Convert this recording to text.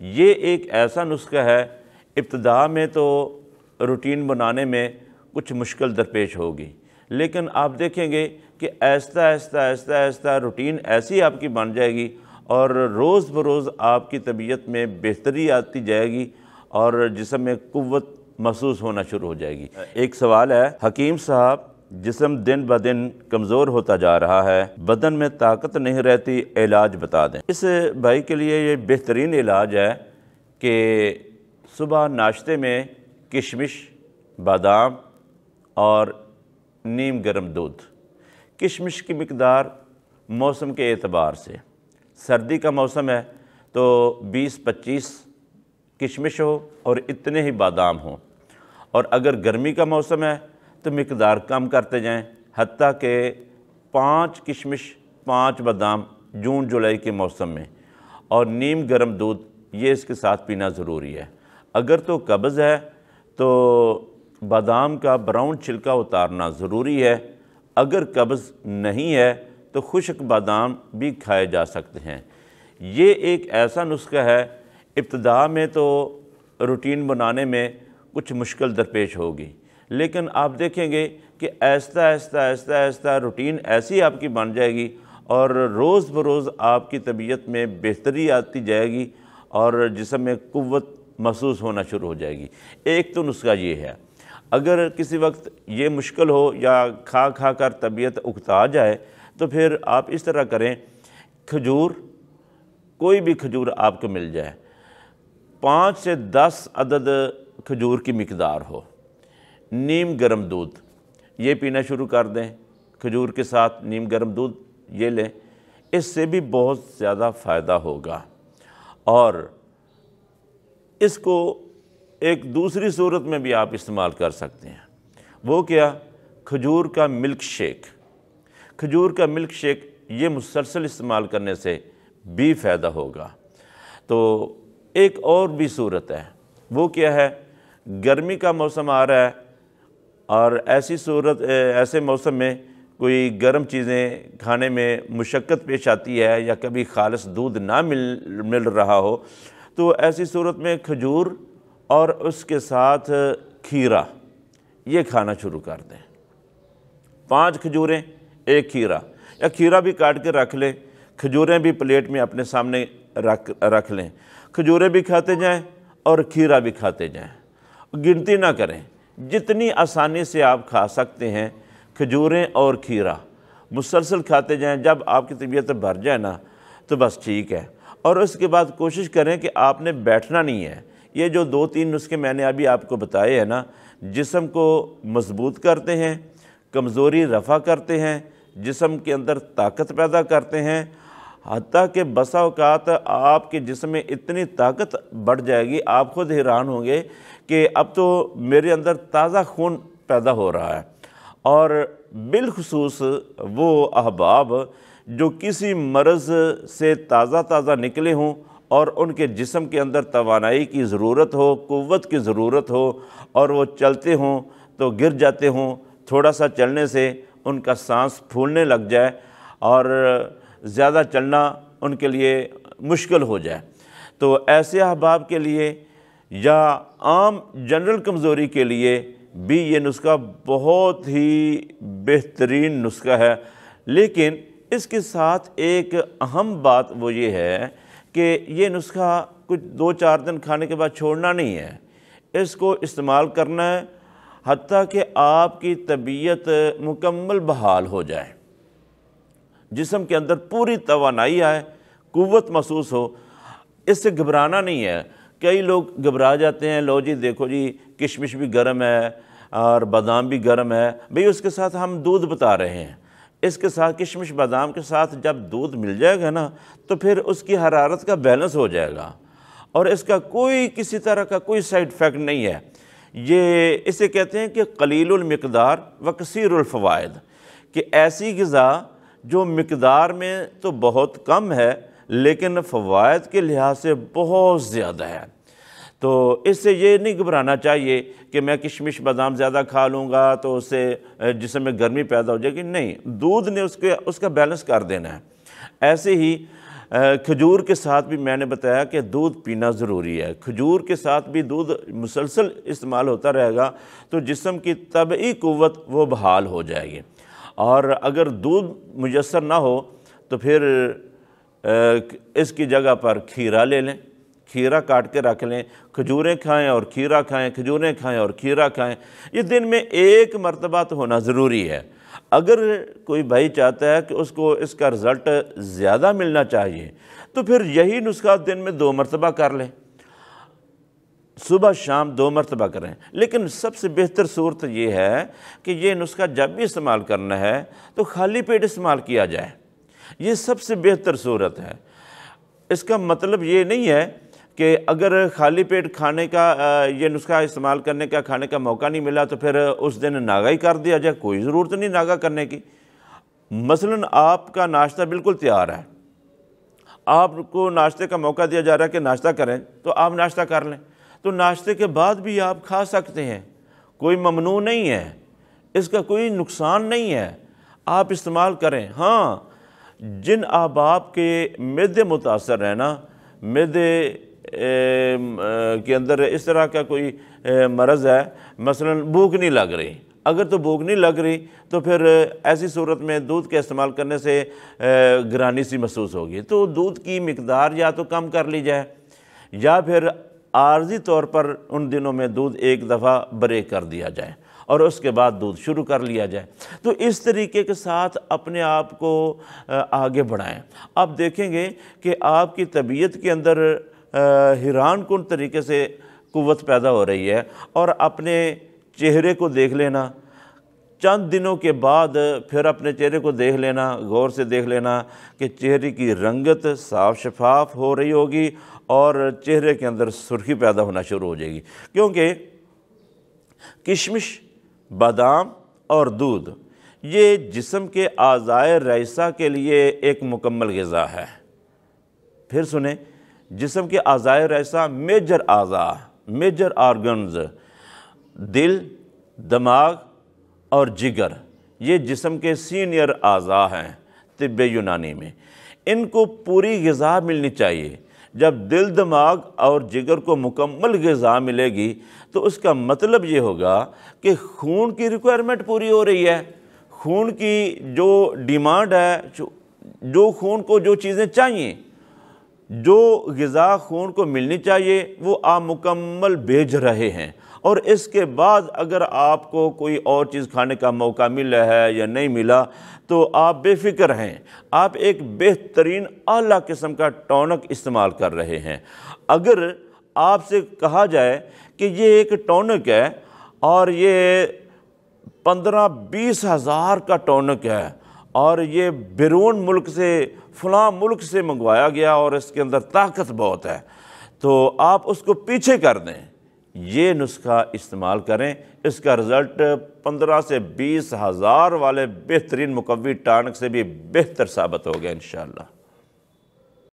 یہ ایک ایسا نسخہ ہے، ابتدا میں تو روٹین بنانے میں کچھ مشکل درپیش ہوگی، لیکن آپ دیکھیں گے کہ آہستہ آہستہ آہستہ آہستہ روٹین ایسی آپ کی بن جائے گی اور روز بروز آپ کی طبیعت میں بہتری آتی جائے گی اور جسم میں قوت محسوس ہونا شروع ہو جائے گی۔ ایک سوال ہے، حکیم صاحب جسم دن بدن کمزور ہوتا جا رہا ہے، بدن میں طاقت نہیں رہتی، علاج بتا دیں۔ اس بھائی کے لیے یہ بہترین علاج ہے کہ صبح ناشتے میں کشمش، بادام اور نیم گرم دودھ۔ کشمش کی مقدار موسم کے اعتبار سے، سردی کا موسم ہے تو 20-25 کشمش ہو اور اتنے ہی بادام ہوں، اور اگر گرمی کا موسم ہے تو مقدار کم کرتے جائیں، حتیٰ کہ 5 کشمش 5 بادام جون جولائی کے موسم میں، اور نیم گرم دودھ یہ اس کے ساتھ پینا ضروری ہے۔ اگر تو قبض ہے تو بادام کا براؤن چھلکا اتارنا ضروری ہے، اگر قبض نہیں ہے تو خشک بادام بھی کھائے جا سکتے ہیں۔ یہ ایک ایسا نسخہ ہے، ابتدا میں تو روٹین بنانے میں کچھ مشکل درپیش ہوگی، لیکن آپ دیکھیں گے کہ آہستہ آہستہ آہستہ آہستہ روٹین ایسی آپ کی بن جائے گی اور روز بروز آپ کی طبیعت میں بہتری آتی جائے گی اور جسم میں قوت محسوس ہونا شروع ہو جائے گی۔ ایک تو نسخہ یہ ہے، اگر کسی وقت یہ مشکل ہو یا کھا کھا کر طبیعت اکتا جائے تو پھر آپ اس طرح کریں، کھجور، کوئی بھی کھجور آپ کو مل جائے، 5 سے 10 عدد کھجور کی مقدار ہو، نیم گرم دودھ یہ پینا شروع کر دیں، کھجور کے ساتھ نیم گرم دودھ یہ لیں، اس سے بھی بہت زیادہ فائدہ ہوگا۔ اور اس کو ایک دوسری صورت میں بھی آپ استعمال کر سکتے ہیں، وہ کیا؟ کھجور کا ملک شیک۔ کھجور کا ملک شیک یہ مسلسل استعمال کرنے سے بھی فائدہ ہوگا۔ تو ایک اور بھی صورت ہے، وہ کیا ہے؟ گرمی کا موسم آ رہا ہے اور ایسے موسم میں کوئی گرم چیزیں کھانے میں مشقت پیش آتی ہے یا کبھی خالص دودھ نہ مل رہا ہو، تو ایسی صورت میں کھجور اور اس کے ساتھ کھیرا یہ کھانا شروع کر دیں۔ 5 کھجوریں، 1 کھیرا، یا کھیرا بھی کاٹ کے رکھ لیں، کھجوریں بھی پلیٹ میں اپنے سامنے رکھ لیں، کھجوریں بھی کھاتے جائیں اور کھیرا بھی کھاتے جائیں، گنتی نہ کریں، جتنی آسانی سے آپ کھا سکتے ہیں کھجوریں اور کھیرا مسلسل کھاتے جائیں۔ جب آپ کی طبیعت بھر جائے نا تو بس ٹھیک ہے، اور اس کے بعد کوشش کریں کہ آپ نے بیٹھنا نہیں ہے۔ یہ جو 2-3 نسخے میں نے ابھی آپ کو بتائے ہیں نا، جسم کو مضبوط کرتے ہیں، کمزوری رفع کرتے ہیں، جسم کے اندر طاقت پیدا کرتے ہیں، حتیٰ کہ بسا اوقات آپ کے جسم میں اتنی طاقت بڑھ جائے گی، آپ خود حیران ہوں گے کہ اب تو میرے اندر تازہ خون پیدا ہو رہا ہے۔ اور بالخصوص وہ احباب جو کسی مرض سے تازہ نکلے ہوں اور ان کے جسم کے اندر توانائی کی ضرورت ہو، قوت کی ضرورت ہو، اور وہ چلتے ہوں تو گر جاتے ہوں، تھوڑا سا چلنے سے ان کا سانس پھولنے لگ جائے اور زیادہ چلنا ان کے لیے مشکل ہو جائے، تو ایسے احباب کے لیے یا عام جنرل کمزوری کے لیے بھی یہ نسخہ بہت ہی بہترین نسخہ ہے۔ لیکن اس کے ساتھ ایک اہم بات وہ یہ ہے کہ یہ نسخہ کچھ 2-4 دن کھانے کے بعد چھوڑنا نہیں ہے، اس کو استعمال کرنا ہے حتیٰ کہ آپ کی طبیعت مکمل بحال ہو جائے، جسم کے اندر پوری توانائی آئے، قوت محسوس ہو۔ اس سے گھبرانا نہیں ہے۔ کئی لوگ گھبرا جاتے ہیں، لو جی دیکھو جی کشمش بھی گرم ہے اور بادام بھی گرم ہے، بھئی اس کے ساتھ ہم دودھ بتا رہے ہیں، اس کے ساتھ کشمش بادام کے ساتھ جب دودھ مل جائے گا نا تو پھر اس کی حرارت کا بیلنس ہو جائے گا اور اس کا کسی طرح کا کوئی سائیڈ ایفیکٹ نہیں ہے۔ یہ اسے کہتے ہیں کہ قلیل المقدار و کثیر الفوائد، کہ ایسی غذا جو مقدار میں تو بہت کم ہے لیکن فوائد کے لحاظ سے بہت زیادہ ہے۔ تو اس سے یہ نہیں گھبرانا چاہیے کہ میں کشمش بادام زیادہ کھا لوں گا تو اس سے جسم میں گرمی پیدا ہو جائے گی، نہیں، دودھ نے اس کا بیلنس کر دینا ہے۔ ایسے ہی کھجور کے ساتھ بھی میں نے بتایا کہ دودھ پینا ضروری ہے، کھجور کے ساتھ بھی دودھ مسلسل استعمال ہوتا رہے گا تو جسم کی طبعی قوت وہ بحال ہو جائے گی۔ اور اگر دودھ میسر نہ ہو تو پھر اس کی جگہ پر کھیرا لے لیں، کھیرا کاٹ کے رکھ لیں، کھجوریں کھائیں اور کھیرا کھائیں، کھجوریں کھائیں اور کھیرا کھائیں۔ یہ دن میں ایک مرتبہ تو ہونا ضروری ہے۔ اگر کوئی بھائی چاہتا ہے کہ اس کو اس کا رزلٹ زیادہ ملنا چاہیے تو پھر یہی نسخہ دن میں 2 مرتبہ کر لیں، صبح شام 2 مرتبہ کریں۔ لیکن سب سے بہتر صورت یہ ہے کہ یہ نسخہ جب بھی استعمال کرنا ہے تو خالی پیٹ استعمال کیا جائے، یہ سب سے بہتر صورت ہے۔ اس کا مطلب یہ نہیں ہے کہ اگر خالی پیٹ کھانے کا یہ نسخہ استعمال کرنے کا کھانے کا موقع نہیں ملا تو پھر اس دن ناغہ ہی کر دیا جائے، کوئی ضرورت نہیں ناغہ کرنے کی۔ مثلاً آپ کا ناشتہ بالکل تیار ہے، آپ کو ناشتے کا موقع دیا جا رہا ہے کہ ناشتہ کریں تو آپ ناشتہ کر لیں، تو ناشتے کے بعد بھی آپ کھا سکتے ہیں، کوئی ممنوع نہیں ہے، اس کا کوئی نقصان نہیں ہے، آپ استعمال کریں۔ ہاں، جن احباب کے معدے متاثر ہیں نا، معدے کے اندر اس طرح کا کوئی مرض ہے، مثلاً بھوک نہیں لگ رہی، اگر تو بھوک نہیں لگ رہی تو پھر ایسی صورت میں دودھ کے استعمال کرنے سے گرانی سی محسوس ہوگی، تو دودھ کی مقدار یا تو کم کر لی جائے یا پھر عارضی طور پر ان دنوں میں دودھ ایک دفعہ بریک کر دیا جائے اور اس کے بعد دودھ شروع کر لیا جائے۔ تو اس طریقے کے ساتھ اپنے آپ کو آگے بڑھائیں۔ آپ دیکھیں گے کہ آپ کی طبیعت کے اندر حیران کن طریقے سے قوت پیدا ہو رہی ہے، اور اپنے چہرے کو دیکھ لینا، چند دنوں کے بعد پھر اپنے چہرے کو دیکھ لینا، غور سے دیکھ لینا کہ چہرے کی رنگت صاف شفاف ہو رہی ہوگی اور چہرے کے اندر سرخی پیدا ہونا شروع ہو جائے گی، کیونکہ کشمش، بادام اور دودھ یہ جسم کے اعضائے رئیسہ کے لیے ایک مکمل غذا ہے۔ پھر سنیں، جسم کے اعضائے رئیسہ میجر اعضاء، میجر آرگنز، دل، دماغ اور جگر، یہ جسم کے سینئر اعضاء ہیں طب یونانی میں، ان کو پوری غذا ملنی چاہیے۔ جب دل، دماغ اور جگر کو مکمل غذا ملے گی تو اس کا مطلب یہ ہوگا کہ خون کی ریکوائرمنٹ پوری ہو رہی ہے، خون کی جو ڈیمانڈ ہے، جو خون کو جو چیزیں چاہیے، جو غذا خون کو ملنی چاہیے وہ آپ مکمل بھیج رہے ہیں۔ اور اس کے بعد اگر آپ کو کوئی اور چیز کھانے کا موقع ملا ہے یا نہیں ملا تو آپ بے فکر ہیں، آپ ایک بہترین اعلیٰ قسم کا ٹونک استعمال کر رہے ہیں۔ اگر آپ سے کہا جائے کہ یہ ایک ٹونک ہے اور یہ 15-20 ہزار کا ٹونک ہے اور یہ بیرون ملک سے، فلاں ملک سے منگوایا گیا اور اس کے اندر طاقت بہت ہے، تو آپ اس کو پیچھے کر دیں، یہ نسخہ استعمال کریں، اس کا رزلٹ 15 سے 20 ہزار والے بہترین مقوی ٹانک سے بھی بہتر ثابت ہوگا انشاءاللہ۔